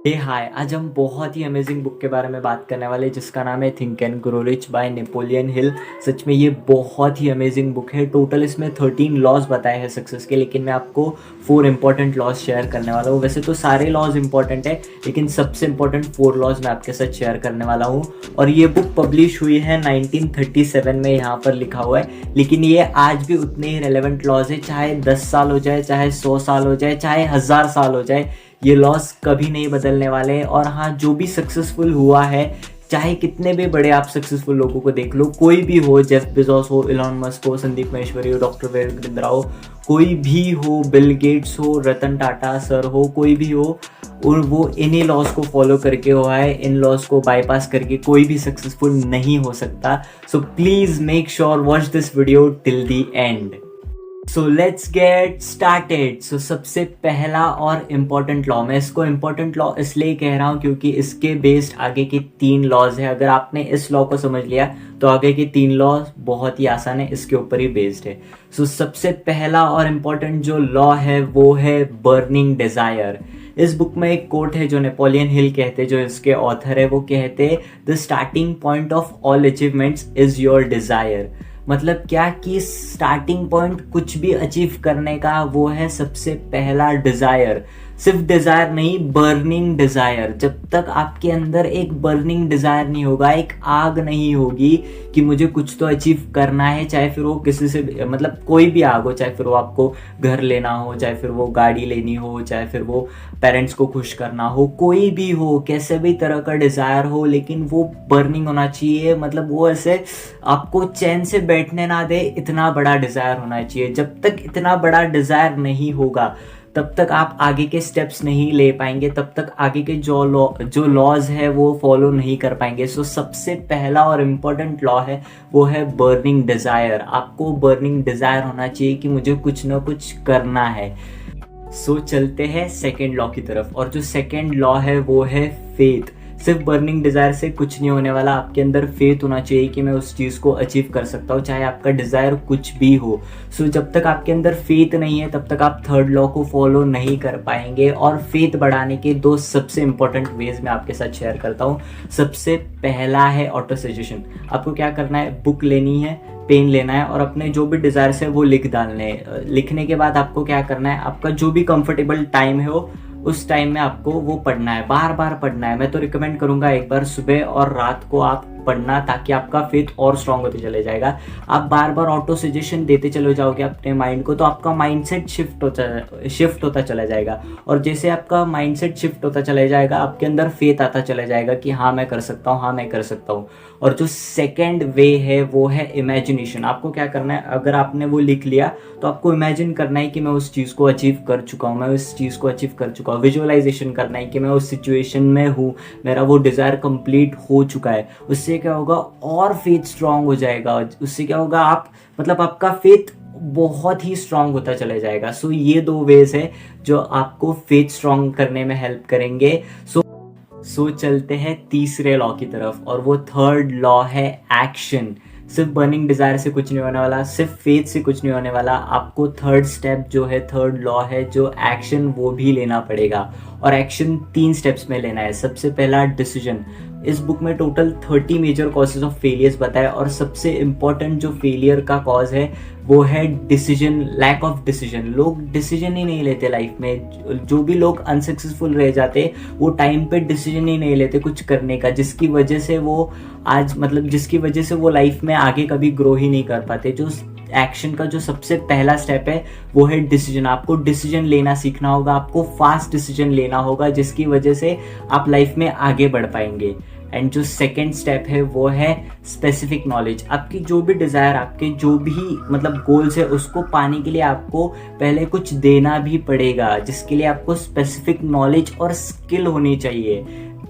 हे हाय, आज हम बहुत ही अमेजिंग बुक के बारे में बात करने वाले हैं जिसका नाम है Think and Grow Rich by Napoleon Hill. सच में ये बहुत ही अमेजिंग बुक है। टोटल इसमें 13 लॉज बताए हैं सक्सेस के, लेकिन मैं आपको 4 इंपॉर्टेंट लॉज शेयर करने वाला हूँ। वैसे तो सारे लॉज इंपॉर्टेंट है, लेकिन सबसे इंपॉर्टेंट 4 लॉज मैं आपके साथ शेयर करने वाला हूँ। और ये बुक पब्लिश हुई है 1937 में, यहाँ पर लिखा हुआ है, लेकिन ये आज भी उतने ही रेलेवेंट लॉज है। चाहे 10 साल हो जाए, चाहे 100 साल हो जाए, चाहे 1000 साल हो जाए, ये लॉस कभी नहीं बदलने वाले। और हाँ, जो भी सक्सेसफुल हुआ है, चाहे कितने भी बड़े आप सक्सेसफुल लोगों को देख लो, कोई भी हो, जेफ बेजोस हो, इलॉन मस्क हो, संदीप महेश्वरी हो, डॉक्टर वीरेंद्र हो, कोई भी हो, बिल गेट्स हो, रतन टाटा सर हो, कोई भी हो, और वो इन्हीं लॉज को फॉलो करके हुआ है। इन लॉज को बाईपास करके कोई भी सक्सेसफुल नहीं हो सकता। So please make sure watch this video till the end. So let's get started. So सबसे पहला और इम्पॉर्टेंट लॉ, मैं इसको इम्पॉर्टेंट लॉ इसलिए कह रहा हूँ क्योंकि इसके बेस्ड आगे के 3 लॉज है। अगर आपने इस लॉ को समझ लिया तो आगे के 3 लॉ बहुत ही आसान है, इसके ऊपर ही बेस्ड है। सो सबसे पहला और इम्पॉर्टेंट जो लॉ है वो है बर्निंग डिजायर। इस बुक में एक कोट है जो नेपोलियन हिल कहते, जो इसके ऑथर है, वो कहते the starting point of all achievements is your desire. मतलब क्या कि स्टार्टिंग पॉइंट कुछ भी अचीव करने का वो है सबसे पहला डिजायर। सिर्फ डिजायर नहीं, बर्निंग डिजायर। जब तक आपके अंदर एक बर्निंग डिजायर नहीं होगा, एक आग नहीं होगी कि मुझे कुछ तो अचीव करना है, चाहे फिर वो किसी से, मतलब कोई भी आग हो, चाहे फिर वो आपको घर लेना हो, चाहे फिर वो गाड़ी लेनी हो, चाहे फिर वो पेरेंट्स को खुश करना हो, कोई भी हो, कैसे भी तरह का डिजायर हो, लेकिन वो बर्निंग होना चाहिए। मतलब वो ऐसे आपको चैन से बैठने ना दे, इतना बड़ा डिजायर होना चाहिए। जब तक इतना बड़ा डिजायर नहीं होगा तब तक आप आगे के स्टेप्स नहीं ले पाएंगे, तब तक आगे के जो लॉज है वो फॉलो नहीं कर पाएंगे। सो सबसे पहला और इम्पोर्टेंट लॉ है वो है बर्निंग डिजायर। आपको बर्निंग डिजायर होना चाहिए कि मुझे कुछ ना कुछ करना है। सो चलते हैं सेकेंड लॉ की तरफ, और जो सेकेंड लॉ है वो है फेथ। सिर्फ बर्निंग डिजायर से कुछ नहीं होने वाला, आपके अंदर फेथ होना चाहिए कि मैं उस चीज़ को अचीव कर सकता हूँ, चाहे आपका डिजायर कुछ भी हो। सो जब तक आपके अंदर फेथ नहीं है तब तक आप थर्ड लॉ को फॉलो नहीं कर पाएंगे। और फेथ बढ़ाने के 2 सबसे इंपॉर्टेंट वेज मैं आपके साथ शेयर करता हूँ। सबसे पहला है ऑटो सजेशन। आपको क्या करना है, बुक लेनी है, पेन लेना है, और अपने जो भी डिजायर्स है वो लिख डालने हैं। लिखने के बाद आपको क्या करना है, आपका जो भी कंफर्टेबल टाइम है वो उस टाइम में आपको वो पढ़ना है, बार बार पढ़ना है। मैं तो रिकमेंड करूंगा एक बार सुबह और रात को आप पढ़ना, ताकि आपका फेथ और स्ट्रांग होते चले जाएगा। आप बार बार ऑटो सजेशन देते चले जाओगे अपने माइंड को, तो आपका माइंडसेट शिफ्ट होता चला जाएगा। और जैसे आपका माइंडसेट शिफ्ट होता चला जाएगा, आपके अंदर फेथ आता चला जाएगा कि हाँ मैं कर सकता हूँ, हाँ मैं कर सकता हूँ। और जो सेकेंड वे है वो है इमेजिनेशन। आपको क्या करना है, अगर आपने वो लिख लिया तो आपको इमेजिन करना है कि मैं उस चीज़ को अचीव कर चुका हूँ, मैं उस चीज़ को अचीव कर चुका हूँ। विजुअलाइजेशन करना है कि मैं उस सिचुएशन में हूँ, मेरा वो डिज़ायर कंप्लीट हो चुका है। उससे क्या होगा, और फेथ स्ट्रांग हो जाएगा। उससे क्या होगा, आप मतलब आपका फेथ बहुत ही स्ट्रांग होता चला जाएगा। सो ये 2 वेज है जो आपको फेथ स्ट्रांग करने में हेल्प करेंगे। सो चलते हैं तीसरे लॉ की तरफ, और वो थर्ड लॉ है एक्शन। सिर्फ बर्निंग डिजायर से कुछ नहीं होने वाला, सिर्फ फेथ से कुछ नहीं होने वाला। आपको थर्ड स्टेप जो है, थर्ड लॉ है जो एक्शन, वो भी लेना पड़ेगा। और एक्शन 3 स्टेप्स में लेना है। सबसे पहला डिसीजन। इस बुक में total 30 major causes of failures बताए, और सबसे इंपॉर्टेंट जो फेलियर का कॉज है वो है डिसीजन, लैक ऑफ डिसीजन। लोग डिसीजन ही नहीं लेते लाइफ में। जो भी लोग अनसक्सेसफुल रह जाते वो टाइम पे डिसीजन ही नहीं लेते कुछ करने का, जिसकी वजह से वो जिसकी वजह से वो लाइफ में आगे कभी ग्रो ही नहीं कर पाते। जो एक्शन का जो सबसे पहला स्टेप है वो है डिसीजन। आपको डिसीजन लेना सीखना होगा, आपको फास्ट डिसीजन लेना होगा, जिसकी वजह से आप लाइफ में आगे बढ़ पाएंगे। एंड जो सेकेंड स्टेप है वो है स्पेसिफिक नॉलेज। आपकी जो भी डिज़ायर, आपके जो भी गोल्स है, उसको पाने के लिए आपको पहले कुछ देना भी पड़ेगा, जिसके लिए आपको स्पेसिफिक नॉलेज और स्किल होनी चाहिए।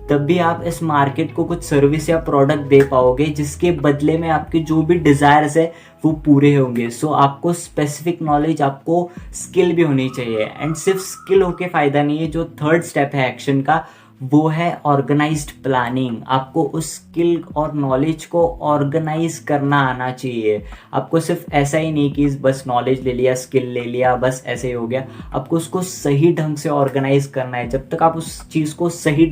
तब भी आप इस मार्केट को कुछ सर्विस या प्रोडक्ट दे पाओगे जिसके बदले में आपके जो भी डिज़ायर्स है वो पूरे होंगे। सो आपको स्पेसिफिक नॉलेज, आपको स्किल भी होनी चाहिए। एंड सिर्फ स्किल होके फ़ायदा नहीं है। जो थर्ड स्टेप है एक्शन का, वो है ऑर्गेनाइज्ड प्लानिंग। आपको उस स्किल और नॉलेज को ऑर्गेनाइज करना आना चाहिए। आपको सिर्फ ऐसा ही नहीं कि बस नॉलेज ले लिया, स्किल ले लिया, बस ऐसे ही हो गया। आपको उसको सही ढंग से ऑर्गेनाइज करना है। जब तक आप उस चीज़ को सही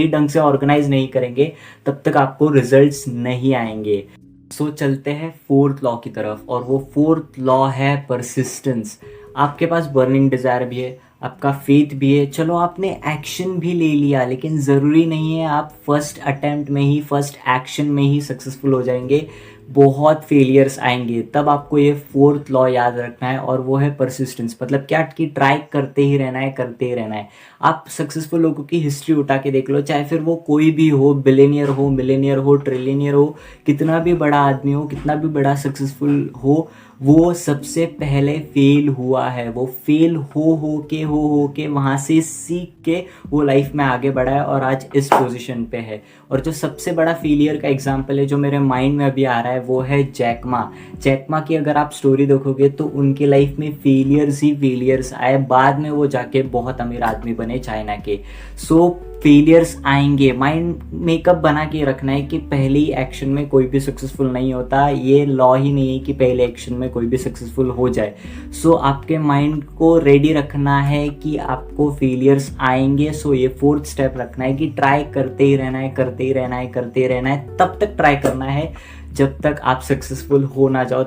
ढंग से ऑर्गेनाइज नहीं करेंगे तब तक आपको रिजल्ट्स नहीं आएंगे। सो चलते हैं फोर्थ लॉ की तरफ, और वो फोर्थ लॉ है परसिस्टेंस। आपके पास बर्निंग डिज़ायर भी है, आपका फेथ भी है, चलो आपने एक्शन भी ले लिया, लेकिन ज़रूरी नहीं है आप फर्स्ट अटेम्प्ट में ही, फर्स्ट एक्शन में ही सक्सेसफुल हो जाएंगे। बहुत फेलियर्स आएंगे। तब आपको ये फोर्थ लॉ याद रखना है, और वो है परसिस्टेंस। मतलब क्या कि ट्राई करते ही रहना है, करते ही रहना है। आप सक्सेसफुल लोगों की हिस्ट्री उठा के देख लो, चाहे फिर वो कोई भी हो, बिलियनियर हो, मिलेनियर हो, ट्रिलियनियर हो, कितना भी बड़ा आदमी हो, कितना भी बड़ा सक्सेसफुल हो, वो सबसे पहले फेल हुआ है। वो फेल हो के वहाँ से सीख के वो लाइफ में आगे बढ़ा है और आज इस पोजीशन पे है। और जो सबसे बड़ा फेलियर का एग्जांपल है जो मेरे माइंड में अभी आ रहा है वो है जैक मा। जैक मा की अगर आप स्टोरी देखोगे तो उनके लाइफ में फेलियर्स ही फेलियर्स आए, बाद में वो जाके बहुत अमीर आदमी बने चाइना के। सो फेलियर्स आएंगे। माइंड मेकअप बना के रखना है कि पहले ही एक्शन में कोई भी सक्सेसफुल नहीं होता। ये लॉ ही नहीं है कि पहले एक्शन में कोई भी सक्सेसफुल हो जाए। सो आपके माइंड को रेडी रखना है कि आपको फेलियर्स आएंगे। सो ये फोर्थ स्टेप रखना है कि ट्राई करते ही रहना है, करते ही रहना है, करते ही रहना है। तब तक ट्राई करना है जब तक आप सक्सेसफुल हो ना जाओ।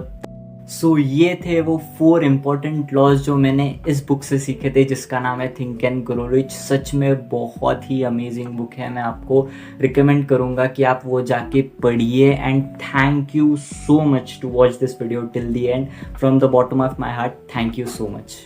सो ये थे वो 4 इम्पॉर्टेंट लॉज जो मैंने इस बुक से सीखे थे, जिसका नाम है थिंक एंड ग्रो रिच। सच में बहुत ही अमेजिंग बुक है। मैं आपको रिकमेंड करूँगा कि आप वो जाके पढ़िए। And thank you so much to watch this video till the end. From the bottom of my heart, thank you so much.